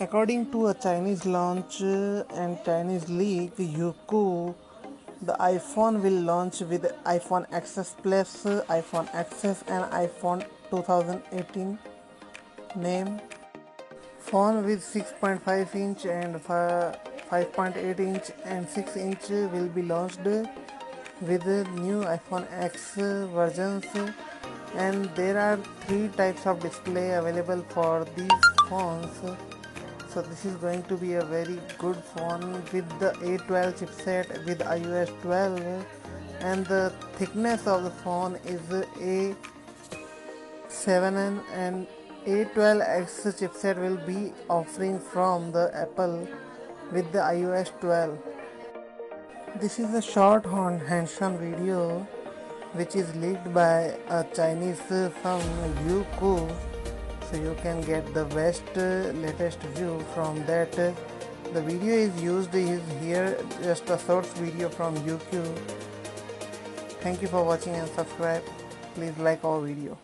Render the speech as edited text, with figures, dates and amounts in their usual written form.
According to a Chinese launch and Chinese leak, Youku, the iPhone will launch with iPhone XS Plus, iPhone XS, and iPhone 2018 name. Phone with 6.5 inch and 5.8 inch and 6 inch will be launched with new iPhone X versions, and there are three types of display available for these phones. So this is going to be a very good phone with the A12 chipset with iOS 12, and the thickness of the phone is A7, and A12X chipset will be offering from the Apple with the iOS 12. This is a short hands-on video which is leaked by a Chinese firm Youku, so you can get the best latest view from that. The video is used is here, just a source video from Youku. Thank you for watching and subscribe. Please like our video.